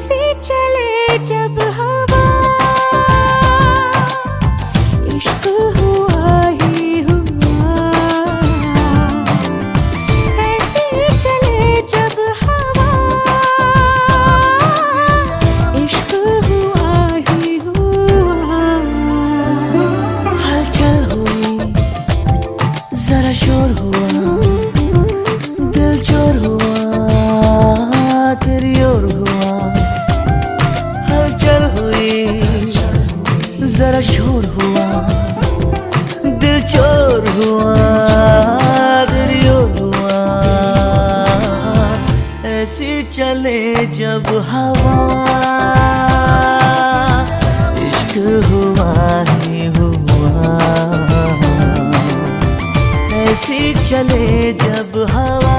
ऐसे चले जब हवा, इश्क हुआ ही हुआ। ऐसे चले जब हवा, इश्क हुआ ही हुआ। हलचल हुई, जरा शोर हुआ, दिल चोर हुआ, तेरी ओर हुआ। हलचल हुई, जरा शोर हुआ, दिल चोर हुआ, तेरी ओर हुआ। ऐसी चले जब हवा, इश्क हुआ ही हुआ। ऐसी चले जब हवा।